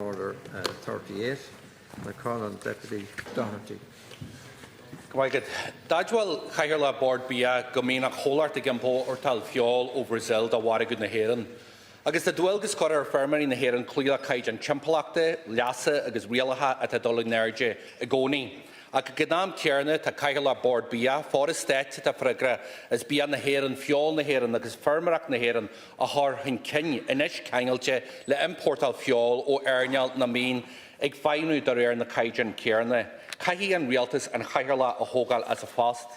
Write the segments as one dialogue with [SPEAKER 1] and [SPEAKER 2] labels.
[SPEAKER 1] Order 38. I call on Deputy Doherty.
[SPEAKER 2] Gwagad, Dajwal Chaigerla Board Bia Gomina Holart Gimpo or Tal Fiol over Zilda Waragud Naheran. Agus the Dwelgus Cotter Fermary Naheran Clea Kajan Chimpalacte, Lassa, agus Rialaha at a Dolin Agoni. A Gadam Tierne to Chaigerla Board Bia, Forest State to Fragra, as Bia Naheran, Fiol Naheran, agus Fermarak Naheran, a Har Hinkin, Inish Kangelche, Le Importal Fiol, O Ernial Namin, Ig Finu Darer na Kajan Kierne. Cahi and Realtas and Chaigerla a Hogal as a fast.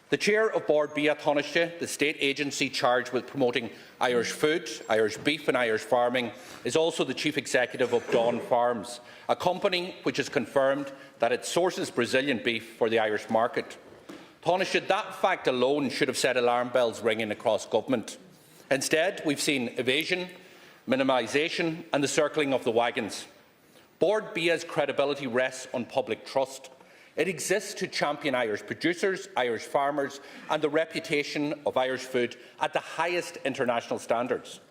[SPEAKER 2] The chair of Board Bia Taoiseach, the state agency charged with promoting Irish food, Irish beef and Irish farming, is also the chief executive of Dawn Farms, a company which has confirmed that it sources Brazilian beef for the Irish market. Taoiseach, that fact alone should have set alarm bells ringing across government. Instead, we've seen evasion, minimisation and the circling of the wagons. Board Bia's credibility rests on public trust. It exists to champion Irish producers, Irish farmers and the reputation of Irish food at the highest international standards.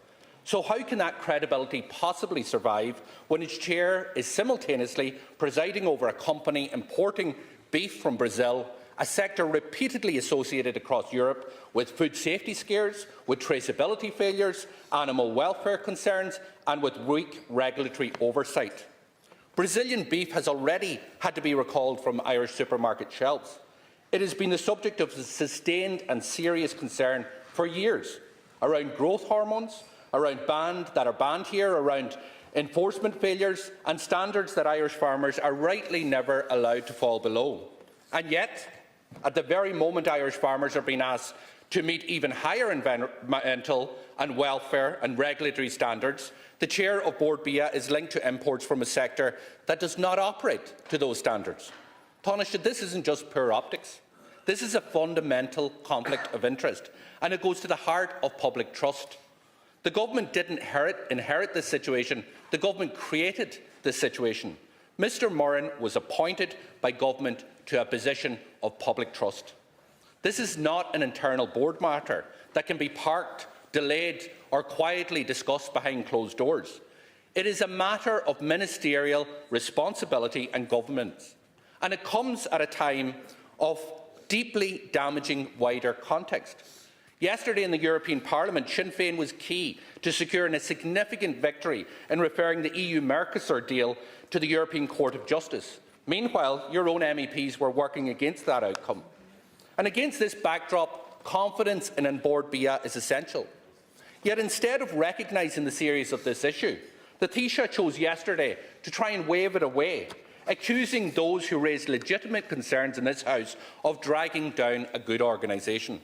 [SPEAKER 2] So how can that credibility possibly survive when its chair is simultaneously presiding over a company importing beef from Brazil, a sector repeatedly associated across Europe with food safety scares, with traceability failures, animal welfare concerns and with weak regulatory oversight? Brazilian beef has already had to be recalled from Irish supermarket shelves. It has been the subject of sustained and serious concern for years around growth hormones, around banned here, around enforcement failures and standards that Irish farmers are rightly never allowed to fall below. And yet, at the very moment Irish farmers are being asked to meet even higher environmental and welfare and regulatory standards, the chair of Board Bia is linked to imports from a sector that does not operate to those standards. Taoiseach, this isn't just poor optics. This is a fundamental conflict of interest, and it goes to the heart of public trust. The government didn't inherit this situation. The government created this situation. Mr Murren was appointed by government to a position of public trust. This is not an internal board matter that can be parked, delayed or quietly discussed behind closed doors. It is a matter of ministerial responsibility and governance, and it comes at a time of deeply damaging wider context. Yesterday in the European Parliament, Sinn Féin was key to securing a significant victory in referring the EU-Mercosur deal to the European Court of Justice. Meanwhile, your own MEPs were working against that outcome. And against this backdrop, confidence in Board Bia is essential. Yet instead of recognising the seriousness of this issue, the Taoiseach chose yesterday to try and wave it away, accusing those who raised legitimate concerns in this House of dragging down a good organisation.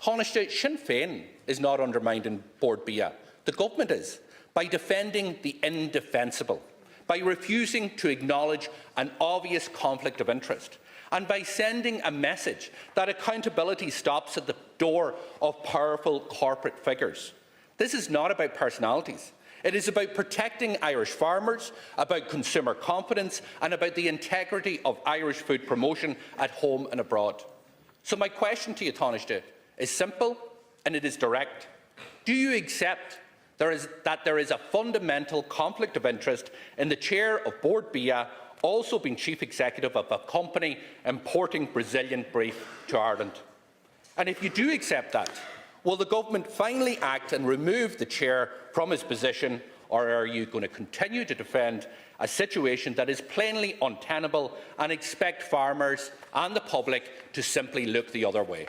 [SPEAKER 2] Taoiseach, Sinn Féin is not undermining Board Bia. The government is, by defending the indefensible, by refusing to acknowledge an obvious conflict of interest, and by sending a message that accountability stops at the door of powerful corporate figures. This is not about personalities. It is about protecting Irish farmers, about consumer confidence and about the integrity of Irish food promotion at home and abroad. So my question to you, Taoiseach, is simple and it is direct. Do you accept that there is a fundamental conflict of interest in the chair of Board Bia also being chief executive of a company importing Brazilian beef to Ireland? And if you do accept that, will the government finally act and remove the chair from his position, or are you going to continue to defend a situation that is plainly untenable and expect farmers and the public to simply look the other way?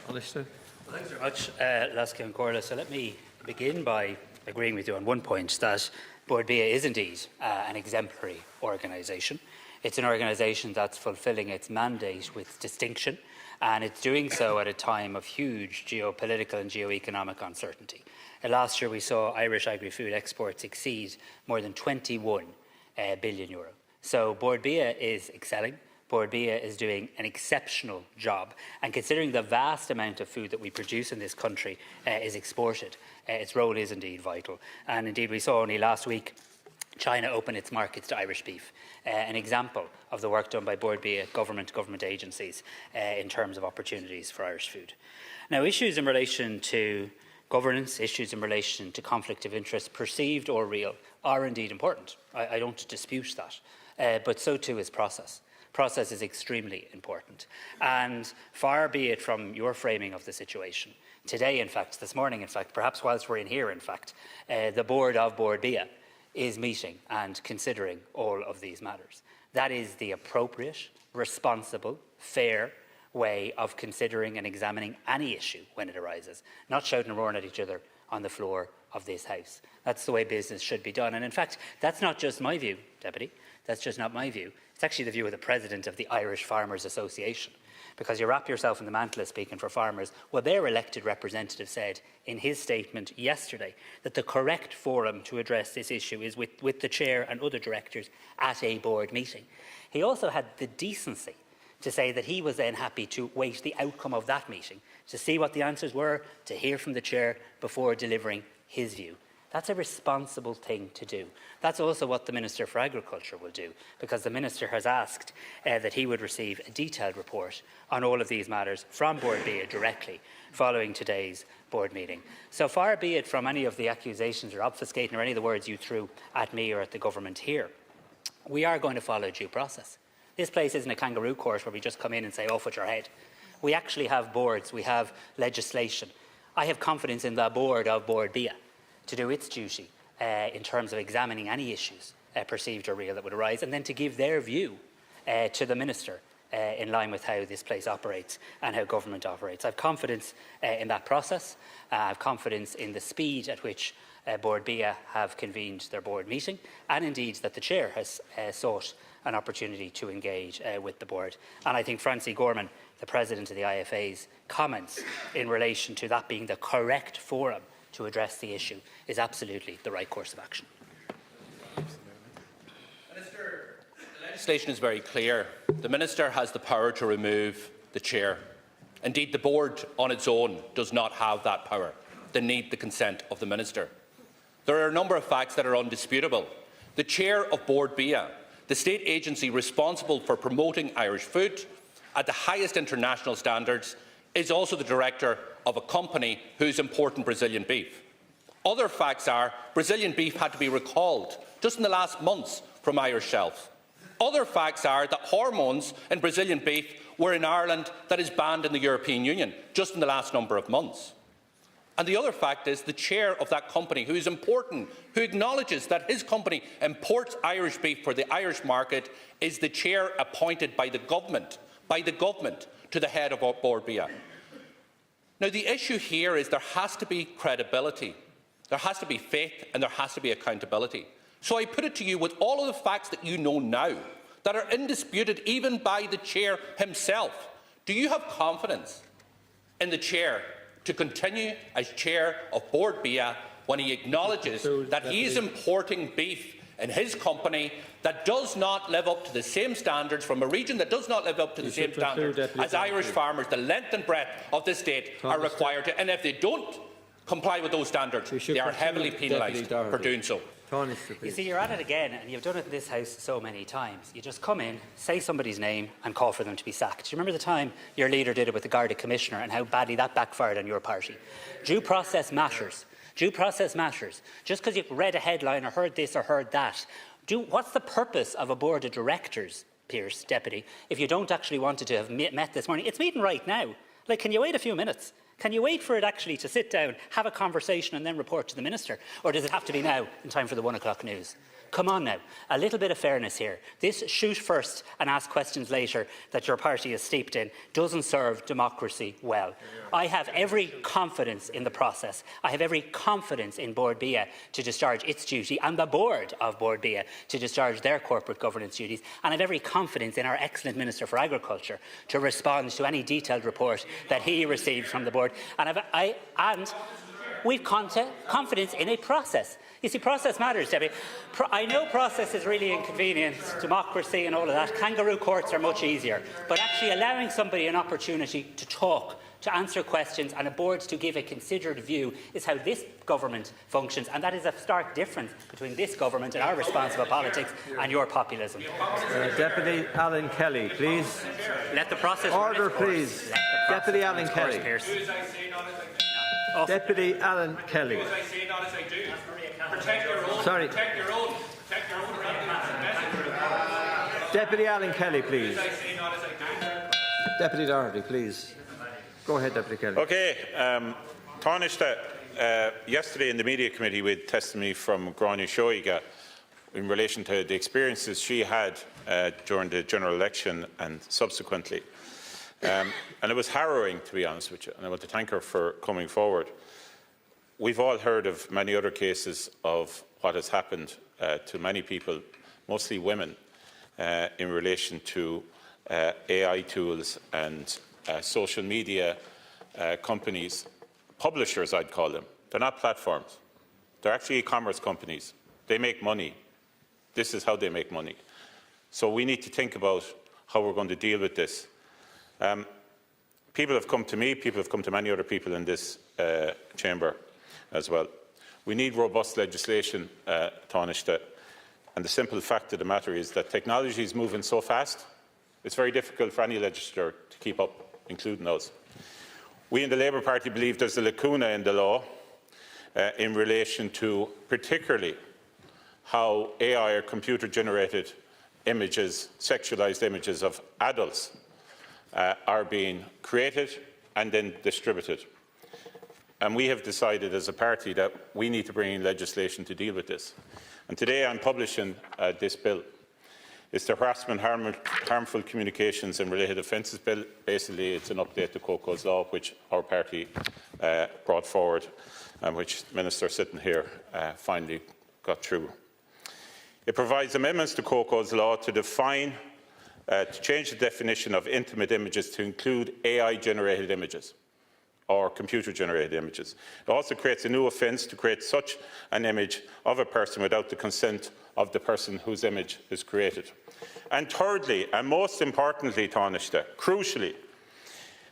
[SPEAKER 3] Thanks very much, Laskin Corla. So let me begin by agreeing with you on one point, that Board Bia is indeed an exemplary organisation. It's an organisation that's fulfilling its mandate with distinction, and it's doing so at a time of huge geopolitical and geoeconomic uncertainty. Last year we saw Irish agri-food exports exceed more than €21 billion. So Board Bia is excelling. Board Bia is doing an exceptional job, and considering the vast amount of food that we produce in this country is exported, its role is indeed vital. And indeed we saw only last week China open its markets to Irish beef, an example of the work done by Board Bia, government agencies in terms of opportunities for Irish food. Now, issues in relation to governance, issues in relation to conflict of interest, perceived or real, are indeed important. I don't dispute that. But so too is process. Process is extremely important. And far be it from your framing of the situation. Today, in fact, this morning, in fact, perhaps whilst we're in here, in fact, the board of Bord Bia is meeting and considering all of these matters. That is the appropriate, responsible, fair way of considering and examining any issue when it arises, not shouting and roaring at each other on the floor of this House. That's the way business should be done. And in fact, that's not just my view, Deputy. That's just not my view. It's actually the view of the President of the Irish Farmers Association. Because you wrap yourself in the mantle of speaking for farmers. Well, their elected representative said in his statement yesterday that the correct forum to address this issue is with the chair and other directors at a board meeting. He also had the decency to say that he was then happy to wait the outcome of that meeting, to see what the answers were, to hear from the chair before delivering his view. That's a responsible thing to do. That's also what the Minister for Agriculture will do, because the Minister has asked that he would receive a detailed report on all of these matters from Bord Bia directly following today's board meeting. So far be it from any of the accusations or obfuscating or any of the words you threw at me or at the government here. We are going to follow due process. This place isn't a kangaroo court where we just come in and say, off with your head. We actually have boards, we have legislation. I have confidence in the board of Bord Bia to do its duty in terms of examining any issues, perceived or real, that would arise, and then to give their view to the Minister in line with how this place operates and how government operates. I have confidence in that process. I have confidence in the speed at which Bord Bia have convened their board meeting, and indeed that the chair has sought an opportunity to engage with the board. And I think Francie Gorman, the President of the IFA's comments in relation to that being the correct forum to address the issue is absolutely the right course of action.
[SPEAKER 2] Minister, the legislation is very clear. The Minister has the power to remove the chair. Indeed, the board on its own does not have that power. They need the consent of the Minister. There are a number of facts that are undisputable. The chair of Bord Bia, the state agency responsible for promoting Irish food at the highest international standards, is also the director of a company who's importing Brazilian beef. Other facts are Brazilian beef had to be recalled just in the last months from Irish shelves. Other facts are that hormones in Brazilian beef were in Ireland that is banned in the European Union just in the last number of months. And the other fact is the chair of that company, who is important, who acknowledges that his company imports Irish beef for the Irish market, is the chair appointed by the government to the head of Bord Bia. Now, the issue here is there has to be credibility, there has to be faith, and there has to be accountability. So I put it to you, with all of the facts that you know now, that are undisputed even by the chair himself, do you have confidence in the chair to continue as chair of Bord Bia when he acknowledges that he is importing beef in his company that does not live up to the same standards, from a region that does not live up to the same standards as Irish farmers, the length and breadth of this state, are required to? And if they don't comply with those standards, they are heavily penalised for doing so.
[SPEAKER 3] You see, you're at it again, and you've done it in this House so many times. You just come in, say somebody's name, and call for them to be sacked. Do you remember the time your leader did it with the Garda Commissioner and how badly that backfired on your party? Due process matters. Due process matters. Just because you've read a headline or heard this or heard that, what's the purpose of a board of directors, Pearse, Deputy, if you don't actually want it to have met this morning? It's meeting right now. Like, can you wait a few minutes? Can you wait for it actually to sit down, have a conversation and then report to the Minister? Or does it have to be now in time for the 1 o'clock news? Come on now, a little bit of fairness here. This shoot first and ask questions later that your party is steeped in doesn't serve democracy well. I have every confidence in the process. I have every confidence in Bord Bia to discharge its duty, and the board of Bord Bia to discharge their corporate governance duties. And I have every confidence in our excellent Minister for Agriculture to respond to any detailed report that he receives from the board. And we've confidence in a process. You see, process matters, Debbie. I know process is really inconvenient, democracy and all of that. Kangaroo courts are much easier. But actually allowing somebody an opportunity to talk, to answer questions, and a board to give a considered view is how this government functions. And that is a stark difference between this government and our responsible politics and your populism.
[SPEAKER 1] Deputy Alan Kelly, please.
[SPEAKER 3] Let the process
[SPEAKER 1] order, please. Deputy Alan Kelly.
[SPEAKER 3] Pearse.
[SPEAKER 1] Deputy Alan Kelly.
[SPEAKER 2] Protect your own.
[SPEAKER 1] Sorry.
[SPEAKER 2] Protect your own. Protect your own.
[SPEAKER 1] Deputy Alan Kelly, please.
[SPEAKER 2] As I say, not as I do.
[SPEAKER 1] Deputy Doherty, please. Go ahead, Deputy Kelly.
[SPEAKER 4] Okay. Tánaiste, yesterday in the Media Committee we had testimony from Gráinne Seoige in relation to the experiences she had during the general election and subsequently. And it was harrowing, to be honest with you, and I want to thank her for coming forward. We've all heard of many other cases of what has happened to many people, mostly women, in relation to AI tools and social media companies, publishers I'd call them. They're not platforms. They're actually e-commerce companies. They make money. This is how they make money. So we need to think about how we're going to deal with this. People have come to me, people have come to many other people in this chamber as well. We need robust legislation, Tánaiste, and the simple fact of the matter is that technology is moving so fast, it's very difficult for any legislator to keep up, including us. We in the Labour Party believe there's a lacuna in the law in relation to particularly how AI or computer-generated images, sexualised images of adults are being created and then distributed. And we have decided as a party that we need to bring in legislation to deal with this. And today I'm publishing this bill. It's the Harassment, Harmful Communications and Related Offences Bill. Basically, it's an update to Coco's Law, which our party brought forward and which the Minister sitting here finally got through. It provides amendments to Coco's Law to define, to change the definition of intimate images to include AI-generated images or computer-generated images. It also creates a new offence to create such an image of a person without the consent of the person whose image is created. And thirdly, and most importantly, Tánaiste, crucially,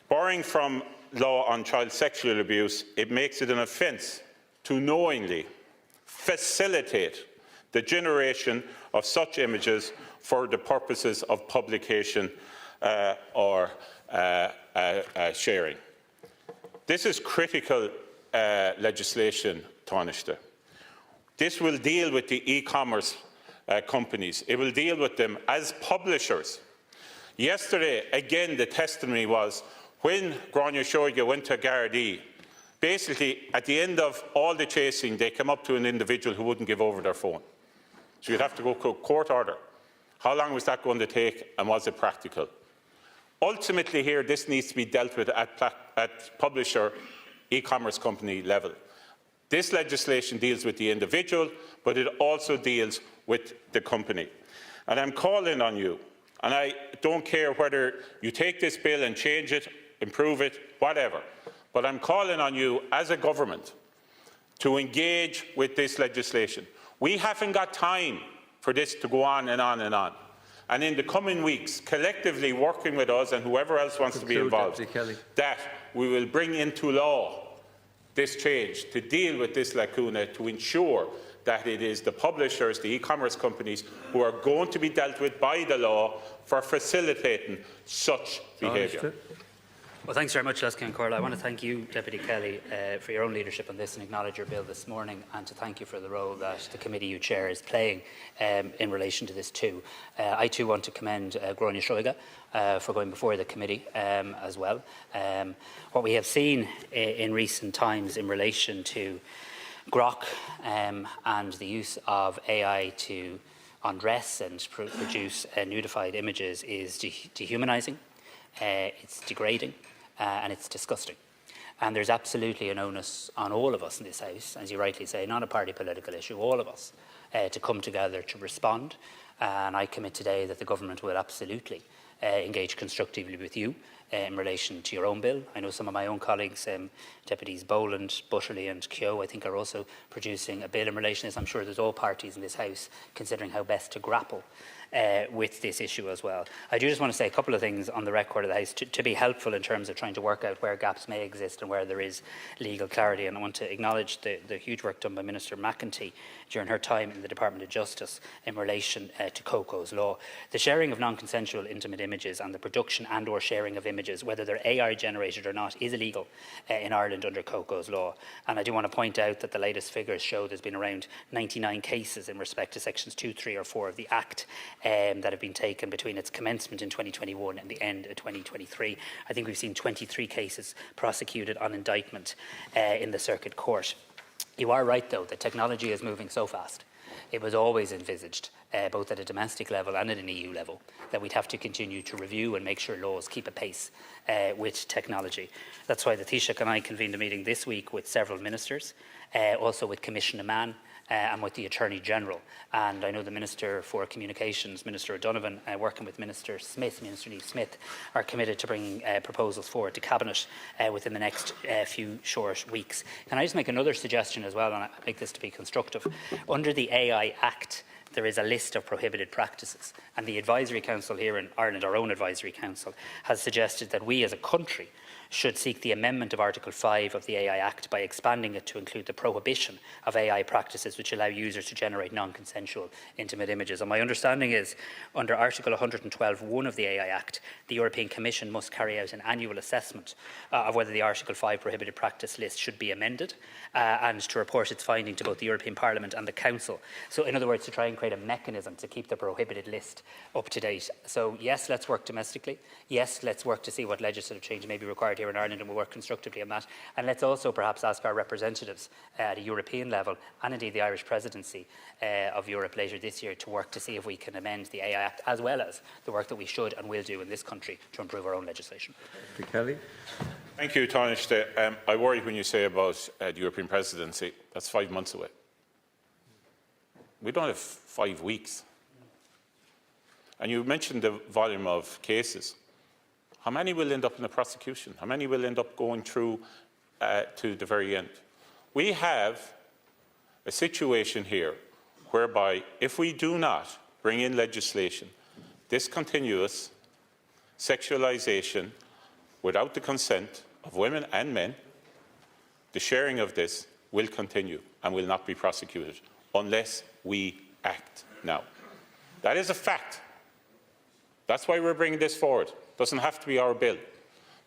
[SPEAKER 4] borrowing from law on child sexual abuse, it makes it an offence to knowingly facilitate the generation of such images for the purposes of publication or sharing. This is critical legislation, Tánaiste. This will deal with the e-commerce companies. It will deal with them as publishers. Yesterday, again, the testimony was when Gráinne Seoige went to Gogarty, basically, at the end of all the chasing, they came up to an individual who wouldn't give over their phone. So you'd have to go to a court order. How long was that going to take, and was it practical? Ultimately here, this needs to be dealt with at publisher e-commerce company level. This legislation deals with the individual, but it also deals with the company. And I'm calling on you, and I don't care whether you take this bill and change it, improve it, whatever, but I'm calling on you as a government to engage with this legislation. We haven't got time for this to go on and on and on. And in the coming weeks, collectively working with us and whoever else wants to be involved, that we will bring into law this change to deal with this lacuna, to ensure that it is the publishers, the e-commerce companies, who are going to be dealt with by the law for facilitating such behaviour.
[SPEAKER 3] Well, thanks very much, Cian Corla. I want to thank you, Deputy Kelly, for your own leadership on this and acknowledge your bill this morning, and to thank you for the role that the committee you chair is playing in relation to this too. I too want to commend Gráinne Seoige for going before the committee as well. What we have seen in recent times in relation to Grok and the use of AI to undress and produce nudified images is dehumanising, it's degrading, and it's disgusting. And there's absolutely an onus on all of us in this House, as you rightly say, not a party political issue, all of us, to come together to respond. And I commit today that the government will absolutely engage constructively with you in relation to your own bill. I know some of my own colleagues, Deputies Boland, Butterley and Keogh, I think are also producing a bill in relation to this. I'm sure there's all parties in this House considering how best to grapple with this issue as well. I do just want to say a couple of things on the record of the House to be helpful in terms of trying to work out where gaps may exist and where there is legal clarity. And I want to acknowledge the huge work done by Minister McEntee during her time in the Department of Justice in relation to Coco's Law. The sharing of non-consensual intimate images and the production and or sharing of images images, whether they're AI generated or not, is illegal in Ireland under COCO's law. And I do want to point out that the latest figures show there's been around 99 cases in respect to sections 2, 3 or 4 of the Act that have been taken between its commencement in 2021 and the end of 2023. I think we've seen 23 cases prosecuted on indictment in the Circuit Court. You are right, though, that technology is moving so fast. It was always envisaged, both at a domestic level and at an EU level, that we'd have to continue to review and make sure laws keep apace with technology. That's why the Taoiseach and I convened a meeting this week with several ministers, also with Commissioner Mann and with the Attorney General. And I know the Minister for Communications, Minister O'Donovan, working with Minister Neil Smith, are committed to bringing proposals forward to Cabinet within the next few short weeks. Can I just make another suggestion as well, and I make this to be constructive? Under the AI Act, there is a list of prohibited practices, and the Advisory Council here in Ireland, our own Advisory Council, has suggested that we as a country should seek the amendment of Article 5 of the AI Act by expanding it to include the prohibition of AI practices which allow users to generate non-consensual intimate images. And my understanding is, under Article 112(1) of the AI Act, the European Commission must carry out an annual assessment of whether the Article 5 prohibited practice list should be amended and to report its finding to both the European Parliament and the Council. So, in other words, to try and create a mechanism to keep the prohibited list up to date. So, yes, let's work domestically. Yes, let's work to see what legislative change may be required here in Ireland, and we'll work constructively on that. And let's also perhaps ask our representatives at a European level, and indeed the Irish presidency of Europe later this year, to work to see if we can amend the AI Act, as well as the work that we should and will do in this country to improve our own legislation.
[SPEAKER 1] Mr. Kelly.
[SPEAKER 4] Thank you, Taoiseach. I worry when you say about the European presidency. That's 5 months away. We don't have 5 weeks. And you mentioned the volume of cases. How many will end up in the prosecution? How many will end up going through to the very end? We have a situation here whereby if we do not bring in legislation, this continuous sexualisation without the consent of women and men, the sharing of this will continue and will not be prosecuted unless we act now. That is a fact. That's why we're bringing this forward. It doesn't have to be our bill.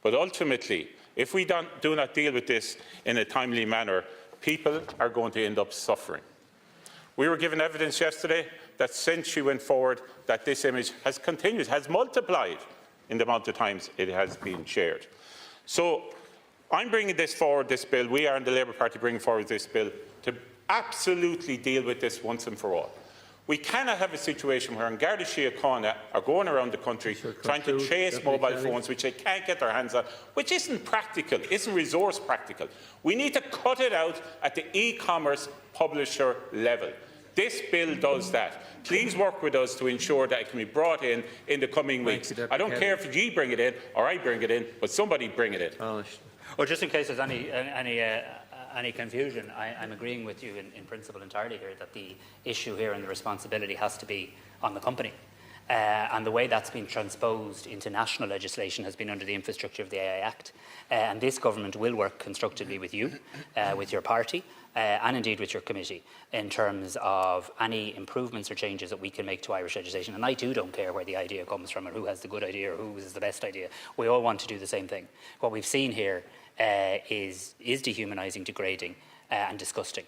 [SPEAKER 4] But ultimately, if we do not deal with this in a timely manner, people are going to end up suffering. We were given evidence yesterday that since she went forward, that this image has continued, has multiplied in the amount of times it has been shared. So I'm bringing this forward, this bill. We are in the Labour Party bringing forward this bill to absolutely deal with this once and for all. We cannot have a situation where Garda Síochána are going around the country trying to chase mobile phones which they can't get their hands on, which isn't practical, isn't resource practical. We need to cut it out at the e-commerce publisher level. This bill does that. Please work with us to ensure that it can be brought in the coming weeks. I don't care if you bring it in or I bring it in, but somebody bring it in.
[SPEAKER 3] Well, just in case there's any confusion, I'm agreeing with you in principle entirely here that the issue here and the responsibility has to be on the company. And the way that's been transposed into national legislation has been under the infrastructure of the AI Act. And this government will work constructively with you, with your party, and indeed with your committee in terms of any improvements or changes that we can make to Irish legislation. And I too don't care where the idea comes from or who has the good idea or who is the best idea. We all want to do the same thing. What we've seen here is dehumanising, degrading and disgusting.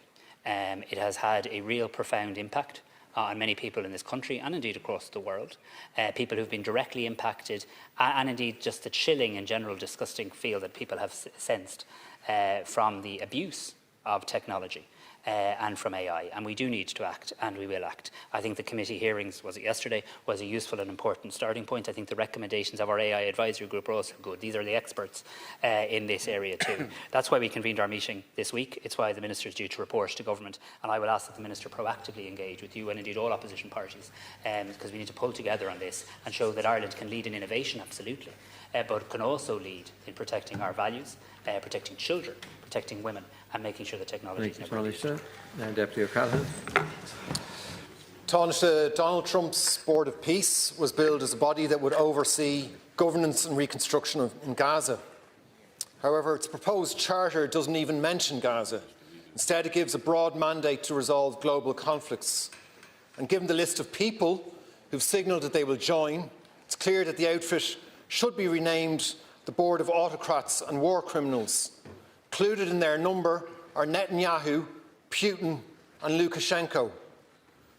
[SPEAKER 3] It has had a real profound impact on many people in this country and indeed across the world. People who've been directly impacted and indeed just the chilling and general disgusting feel that people have sensed from the abuse of technology and from AI, and we do need to act, and we will act. I think the committee hearings, was it yesterday, was a useful and important starting point. I think the recommendations of our AI advisory group are also good. These are the experts in this area too. That's why we convened our meeting this week. It's why the Minister is due to report to Government, and I will ask that the Minister proactively engage with you and indeed all opposition parties, because we need to pull together on this and show that Ireland can lead in innovation, absolutely, but can also lead in protecting our values, protecting children, protecting women, and making sure that technology is never used.
[SPEAKER 1] Now, Deputy O'Callaghan.
[SPEAKER 5] Taoiseach, Donald Trump's Board of Peace was billed as a body that would oversee governance and reconstruction in Gaza. However, its proposed charter doesn't even mention Gaza. Instead, it gives a broad mandate to resolve global conflicts. And given the list of people who've signalled that they will join, it's clear that the outfit should be renamed the board of autocrats and war criminals. Included in their number are Netanyahu, Putin and Lukashenko.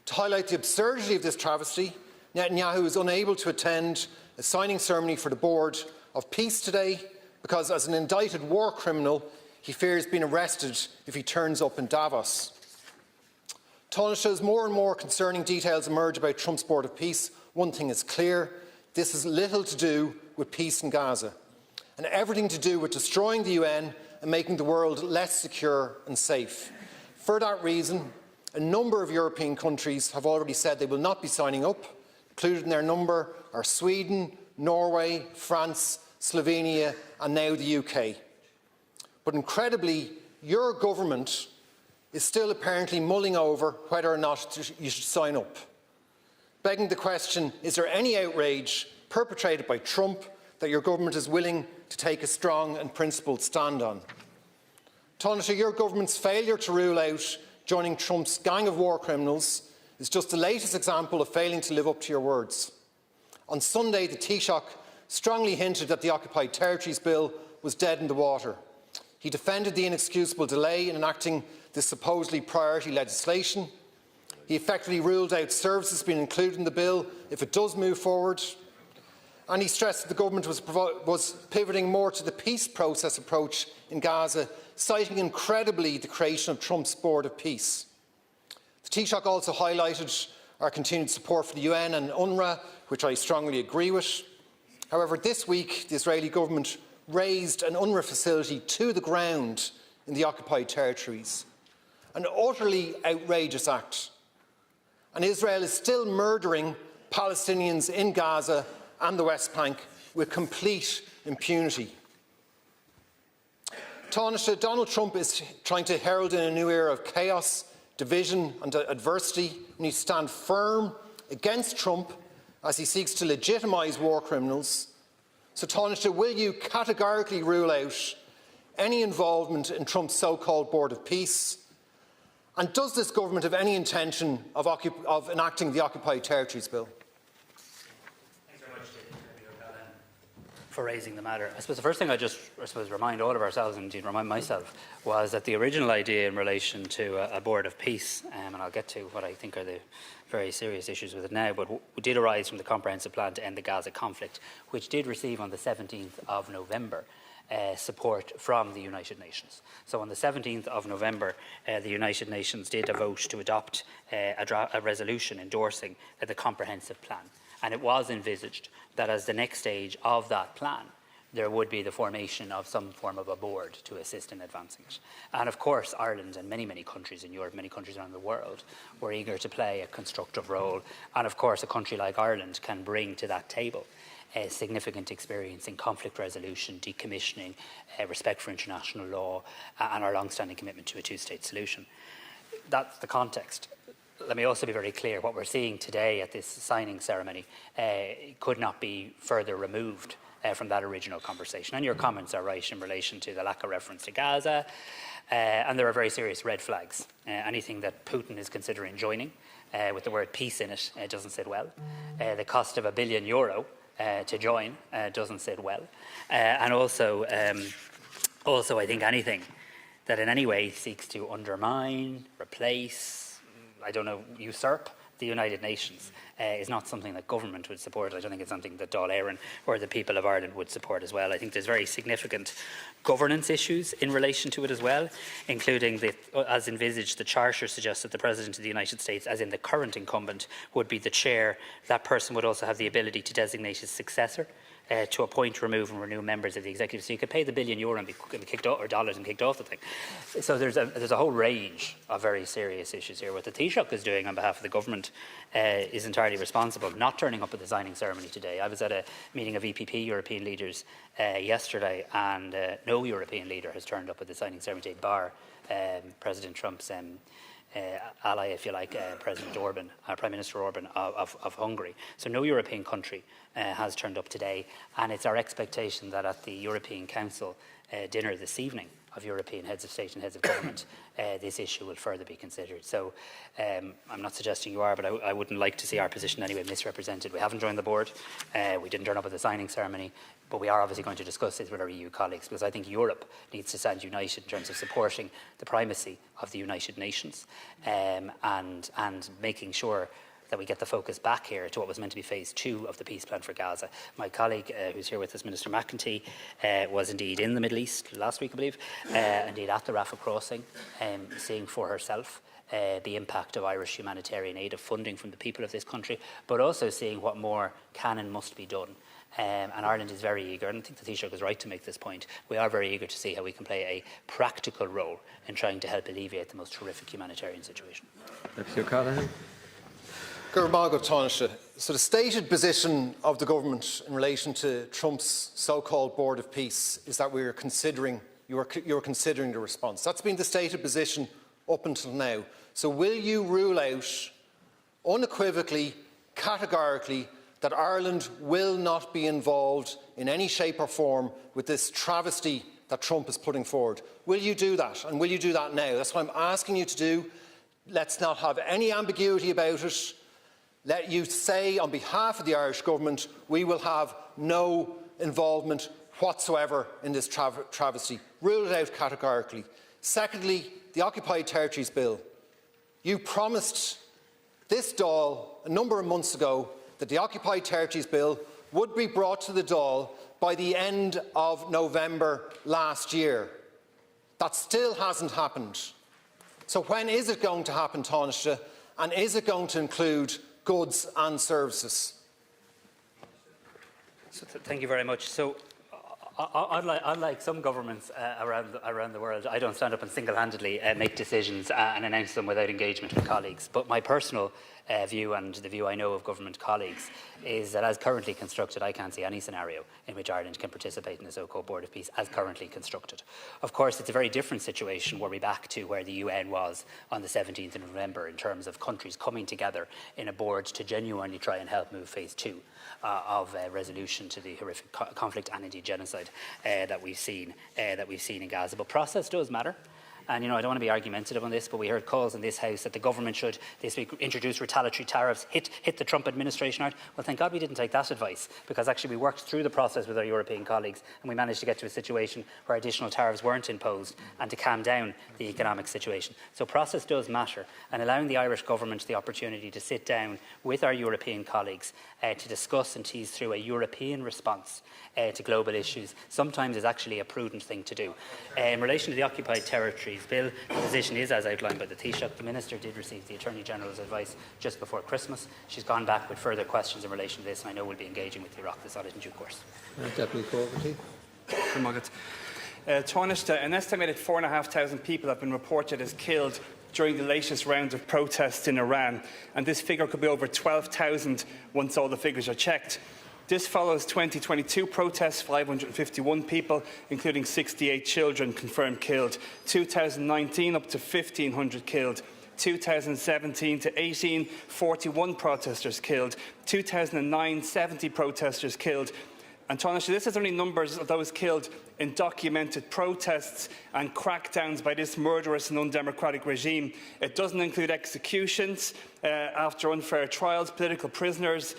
[SPEAKER 5] To highlight the absurdity of this travesty, Netanyahu is unable to attend a signing ceremony for the Board of Peace today because, as an indicted war criminal, he fears being arrested if he turns up in Davos. Taoiseach, as more and more concerning details emerge about Trump's Board of Peace, one thing is clear: this has little to do with peace in Gaza, and everything to do with destroying the UN and making the world less secure and safe. For that reason, a number of European countries have already said they will not be signing up. Included in their number are Sweden, Norway, France, Slovenia and now the UK. But incredibly, your government is still apparently mulling over whether or not you should sign up. Begging the question, is there any outrage perpetrated by Trump that your government is willing to take a strong and principled stand on? Taoiseach, your government's failure to rule out joining Trump's gang of war criminals is just the latest example of failing to live up to your words. On Sunday, the Taoiseach strongly hinted that the Occupied Territories Bill was dead in the water. He defended the inexcusable delay in enacting this supposedly priority legislation. He effectively ruled out services being included in the bill if it does move forward. And he stressed that the government was pivoting more to the peace process approach in Gaza, citing incredibly the creation of Trump's Board of Peace. The Taoiseach also highlighted our continued support for the UN and UNRWA, which I strongly agree with. However, this week the Israeli government razed an UNRWA facility to the ground in the occupied territories. An utterly outrageous act. And Israel is still murdering Palestinians in Gaza and the West Bank with complete impunity. Taoiseach, Donald Trump is trying to herald in a new era of chaos, division and adversity. We need to stand firm against Trump as he seeks to legitimise war criminals. So, Taoiseach, will you categorically rule out any involvement in Trump's so-called Board of Peace? And does this government have any intention of enacting the Occupied Territories Bill?
[SPEAKER 3] For raising the matter. I suppose the first thing I remind all of ourselves, and indeed remind myself, was that the original idea in relation to a Board of Peace, and I'll get to what I think are the very serious issues with it now, but did arise from the Comprehensive Plan to End the Gaza Conflict, which did receive on the 17th of November support from the United Nations. So on the 17th of November, the United Nations did vote to adopt a resolution endorsing the Comprehensive Plan. And it was envisaged that as the next stage of that plan, there would be the formation of some form of a board to assist in advancing it. And of course, Ireland and many, many countries in Europe, many countries around the world, were eager to play a constructive role. And of course, a country like Ireland can bring to that table a significant experience in conflict resolution, decommissioning, respect for international law, and our long-standing commitment to a two-state solution. That's the context. Let me also be very clear, what we're seeing today at this signing ceremony could not be further removed from that original conversation. And your comments are right in relation to the lack of reference to Gaza, and there are very serious red flags. Anything that Putin is considering joining with the word peace in it doesn't sit well. The cost of €1 billion to join doesn't sit well. And also I think anything that in any way seeks to undermine, replace, usurp the United Nations is not something that government would support. I don't think it's something that Dáil Éireann or the people of Ireland would support as well. I think there's very significant governance issues in relation to it as well, including, as envisaged, the Charter suggests that the President of the United States, as in the current incumbent, would be the chair. That person would also have the ability to designate his successor, to appoint, remove and renew members of the executive. So you could pay the €1 billion and be kicked off, or dollars and kicked off the thing. So there's a whole range of very serious issues here. What the Taoiseach is doing on behalf of the government is entirely responsible. Not turning up at the signing ceremony today. I was at a meeting of EPP European leaders yesterday, and no European leader has turned up at the signing ceremony, bar President Trump's ally, if you like, President Orban, Prime Minister Orban of Hungary. So no European country has turned up today, and it's our expectation that at the European Council dinner this evening, of European heads of state and heads of government, this issue will further be considered. So I'm not suggesting you are, but I wouldn't like to see our position anyway misrepresented. We haven't joined the board. We didn't turn up at the signing ceremony, but we are obviously going to discuss this with our EU colleagues, because I think Europe needs to stand united in terms of supporting the primacy of the United Nations and making sure that we get the focus back here to what was meant to be phase 2 of the peace plan for Gaza. My colleague who's here with us, Minister McEntee, was indeed in the Middle East last week, I believe, indeed at the Rafah crossing, seeing for herself the impact of Irish humanitarian aid, of funding from the people of this country, but also seeing what more can and must be done. And Ireland is very eager, and I think the Taoiseach is right to make this point. We are very eager to see how we can play a practical role in trying to help alleviate the most horrific humanitarian situation.
[SPEAKER 1] Deputy O'Callaghan.
[SPEAKER 5] So the stated position of the government in relation to Trump's so-called Board of Peace is that you're considering the response. That's been the stated position up until now. So will you rule out unequivocally, categorically, that Ireland will not be involved in any shape or form with this travesty that Trump is putting forward? Will you do that? And will you do that now? That's what I'm asking you to do. Let's not have any ambiguity about it. Let you say on behalf of the Irish government, we will have no involvement whatsoever in this travesty. Rule it out categorically. Secondly, the Occupied Territories Bill. You promised this Dáil a number of months ago that the Occupied Territories Bill would be brought to the Dáil by the end of November last year. That still hasn't happened. So when is it going to happen, Taoiseach, and is it going to include goods and services?
[SPEAKER 3] So thank you very much. So unlike some governments around the world, I don't stand up and single-handedly make decisions and announce them without engagement with colleagues. But my personal view, and the view I know of government colleagues, is that as currently constructed, I can't see any scenario in which Ireland can participate in the so-called Board of Peace as currently constructed. Of course, it's a very different situation were we back to where the UN was on the 17th of November in terms of countries coming together in a board to genuinely try and help move phase 2 of resolution to the horrific conflict and indeed genocide that we've seen in Gaza. But process does matter. And, I don't want to be argumentative on this, but we heard calls in this House that the government should this week introduce retaliatory tariffs, hit the Trump administration hard. Well, thank God we didn't take that advice, because actually we worked through the process with our European colleagues and we managed to get to a situation where additional tariffs weren't imposed and to calm down the economic situation. So process does matter, and allowing the Irish government the opportunity to sit down with our European colleagues to discuss and tease through a European response to global issues sometimes is actually a prudent thing to do. In relation to the Occupied Territories Bill, the position is as outlined by the Taoiseach. The Minister did receive the Attorney General's advice just before Christmas. She's gone back with further questions in relation to this, and I know we'll be engaging with the Oireachtas on it in due course.
[SPEAKER 1] Deputy Gogarty.
[SPEAKER 6] Taoiseach, an estimated 4,500 people have been reported as killed during the latest round of protests in Iran, and this figure could be over 12,000 once all the figures are checked. This follows 2022 protests, 551 people, including 68 children, confirmed killed. 2019, up to 1,500 killed. 2017 to 18, 41 protesters killed. 2009, 70 protesters killed. And Taoiseach, this is only numbers of those killed in documented protests and crackdowns by this murderous and undemocratic regime. It doesn't include executions after unfair trials, political prisoners,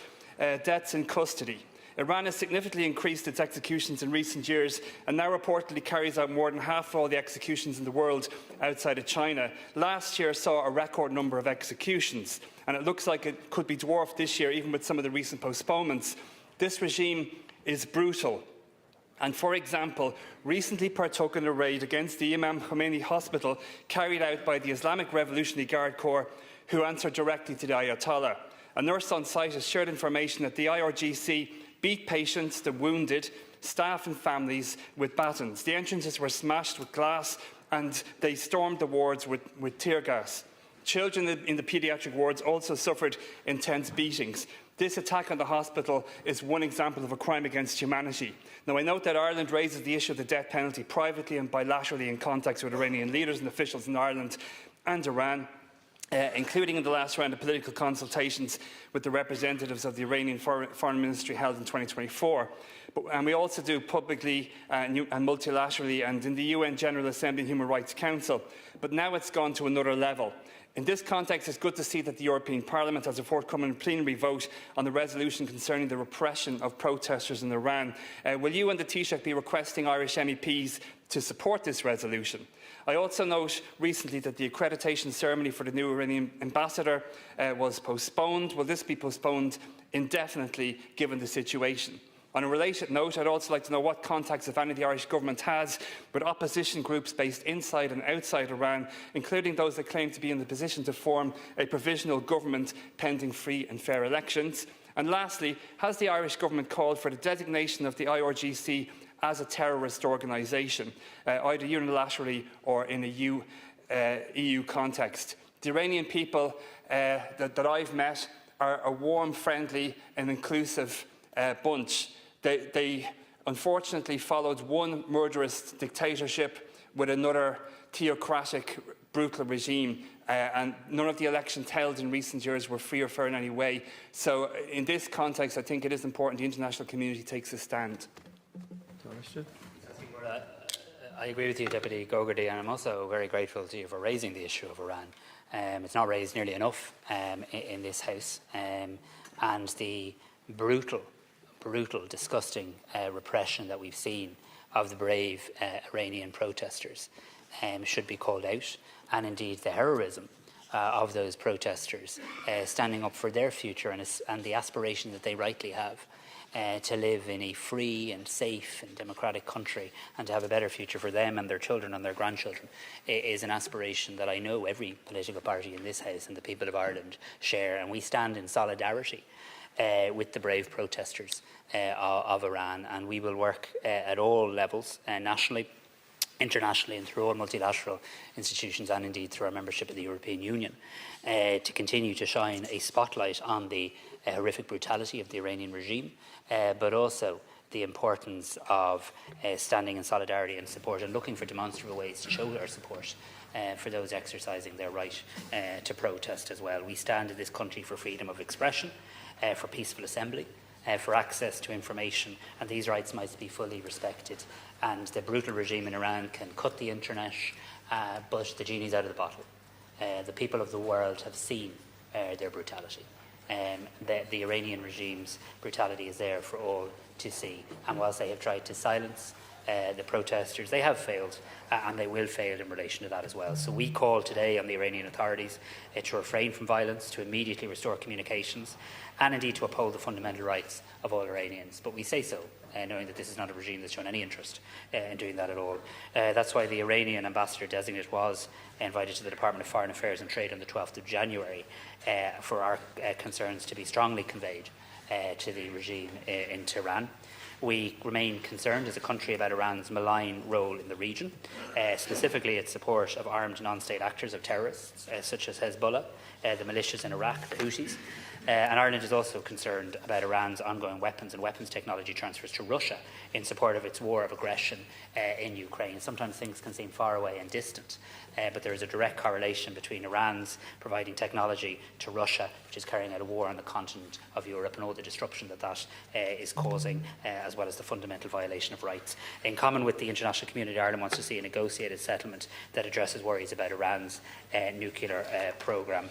[SPEAKER 6] deaths in custody. Iran has significantly increased its executions in recent years and now reportedly carries out more than half of all the executions in the world outside of China. Last year saw a record number of executions, and it looks like it could be dwarfed this year, even with some of the recent postponements. This regime is brutal. And, for example, recently partook in a raid against the Imam Khomeini Hospital carried out by the Islamic Revolutionary Guard Corps, who answered directly to the Ayatollah. A nurse on site has shared information that the IRGC beat patients, the wounded, staff and families with batons. The entrances were smashed with glass and they stormed the wards with tear gas. Children in the paediatric wards also suffered intense beatings. This attack on the hospital is one example of a crime against humanity. Now, I note that Ireland raises the issue of the death penalty privately and bilaterally in contacts with Iranian leaders and officials in Ireland and Iran. including in the last round of political consultations with the representatives of the Iranian Foreign Ministry held in 2024. And we also do publicly and multilaterally and in the UN General Assembly and Human Rights Council. But now it's gone to another level. In this context, it's good to see that the European Parliament has a forthcoming plenary vote on the resolution concerning the repression of protesters in Iran. Will you and the Taoiseach be requesting Irish MEPs to support this resolution? I also note recently that the accreditation ceremony for the new Iranian ambassador was postponed. Will this be postponed indefinitely given the situation? On a related note, I'd also like to know what contacts, if any, the Irish Government has with opposition groups based inside and outside Iran, including those that claim to be in the position to form a provisional government pending free and fair elections. And lastly, has the Irish Government called for the designation of the IRGC as a terrorist organisation, either unilaterally or in a EU context? The Iranian people that I've met are a warm, friendly and inclusive bunch. They unfortunately followed one murderous dictatorship with another theocratic, brutal regime, and none of the elections held in recent years were free or fair in any way. So in this context, I think it is important the international community takes a stand.
[SPEAKER 3] I agree with you, Deputy Gogarty, and I'm also very grateful to you for raising the issue of Iran. It's not raised nearly enough in this House, and the brutal, disgusting repression that we've seen of the brave Iranian protesters should be called out, and indeed the heroism of those protesters standing up for their future and the aspiration that they rightly have to live in a free and safe and democratic country and to have a better future for them and their children and their grandchildren is an aspiration that I know every political party in this House and the people of Ireland share, and we stand in solidarity with the brave protesters of Iran, and we will work at all levels, nationally, internationally and through all multilateral institutions and indeed through our membership of the European Union to continue to shine a spotlight on the horrific brutality of the Iranian regime, but also the importance of standing in solidarity and support and looking for demonstrable ways to show our support for those exercising their right to protest as well. We stand in this country for freedom of expression, for peaceful assembly, for access to information, and these rights must be fully respected. And the brutal regime in Iran can cut the internet, but the genie's out of the bottle. The people of the world have seen their brutality. The Iranian regime's brutality is there for all to see. And whilst they have tried to silence the protesters, they have failed, and they will fail in relation to that as well. So we call today on the Iranian authorities to refrain from violence, to immediately restore communications, and indeed to uphold the fundamental rights of all Iranians. But we say so, knowing that this is not a regime that's shown any interest in doing that at all. That's why the Iranian ambassador designate was invited to the Department of Foreign Affairs and Trade on the 12th of January for our concerns to be strongly conveyed to the regime in Tehran. We remain concerned as a country about Iran's malign role in the region, specifically its support of armed non-state actors of terrorists, such as Hezbollah, the militias in Iraq, the Houthis. And Ireland is also concerned about Iran's ongoing weapons and weapons technology transfers to Russia in support of its war of aggression in Ukraine. Sometimes things can seem far away and distant, but there is a direct correlation between Iran's providing technology to Russia, which is carrying out a war on the continent of Europe, and all the disruption that is causing, as well as the fundamental violation of rights. In common with the international community, Ireland wants to see a negotiated settlement that addresses worries about Iran's nuclear programme.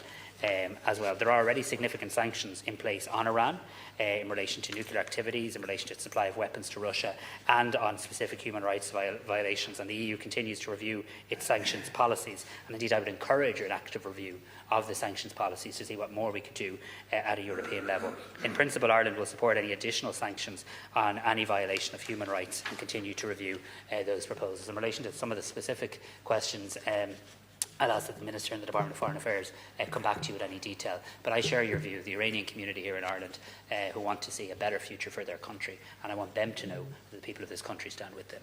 [SPEAKER 3] As well. There are already significant sanctions in place on Iran in relation to nuclear activities, in relation to its supply of weapons to Russia, and on specific human rights violations. And the EU continues to review its sanctions policies. And indeed, I would encourage an active review of the sanctions policies to see what more we could do at a European level. In principle, Ireland will support any additional sanctions on any violation of human rights and continue to review those proposals. In relation to some of the specific questions, I'll ask that the Minister and the Department of Foreign Affairs come back to you with any detail. But I share your view, the Iranian community here in Ireland, who want to see a better future for their country, and I want them to know that the people of this country stand with them.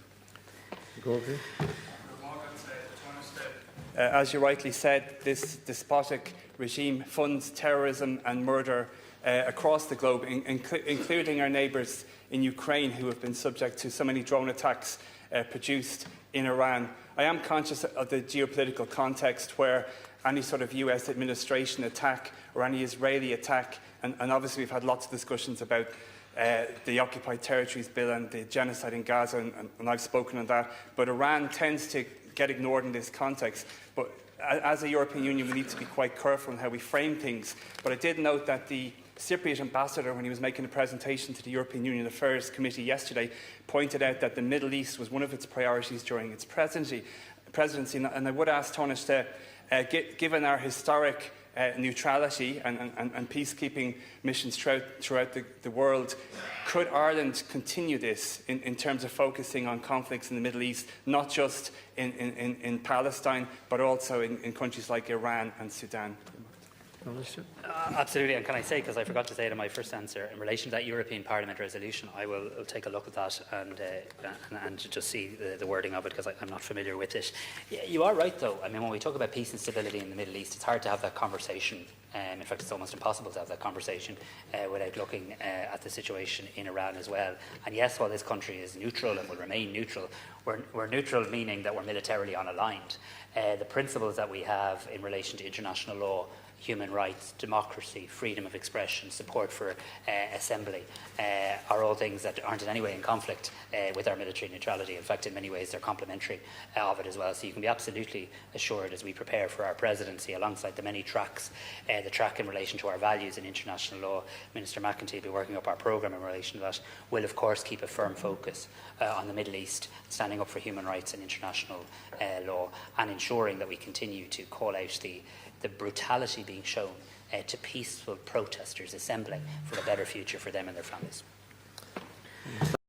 [SPEAKER 6] As you rightly said, this despotic regime funds terrorism and murder across the globe, including our neighbours in Ukraine, who have been subject to so many drone attacks produced in Iran. I am conscious of the geopolitical context where any sort of US administration attack or any Israeli attack. And obviously we've had lots of discussions about the Occupied Territories Bill and the genocide in Gaza, and I've spoken on that. But Iran tends to get ignored in this context. But as a European Union, we need to be quite careful in how we frame things. But I did note that the Cypriot ambassador, when he was making a presentation to the European Union Affairs Committee yesterday, pointed out that the Middle East was one of its priorities during its presidency. And I would ask Tánaiste that, given our historic neutrality and peacekeeping missions throughout the world, could Ireland continue this in terms of focusing on conflicts in the Middle East, not just in Palestine, but also in countries like Iran and Sudan?
[SPEAKER 3] Absolutely, and can I say, because I forgot to say it in my first answer, in relation to that European Parliament resolution, I will take a look at that and just see the wording of it, because I'm not familiar with it. You are right, though. I mean, when we talk about peace and stability in the Middle East, it's hard to have that conversation. In fact, it's almost impossible to have that conversation without looking at the situation in Iran as well. And yes, while this country is neutral and will remain neutral, we're neutral meaning that we're militarily unaligned. The principles that we have in relation to international law, human rights, democracy, freedom of expression, support for assembly, are all things that aren't in any way in conflict with our military neutrality. In fact, in many ways, they're complementary of it as well. So you can be absolutely assured, as we prepare for our presidency, alongside the many tracks, the track in relation to our values in international law, Minister McEntee will be working up our programme in relation to that, will of course keep a firm focus on the Middle East, standing up for human rights and international law, and ensuring that we continue to call out the brutality being shown to peaceful protesters assembling for a better future for them and their families.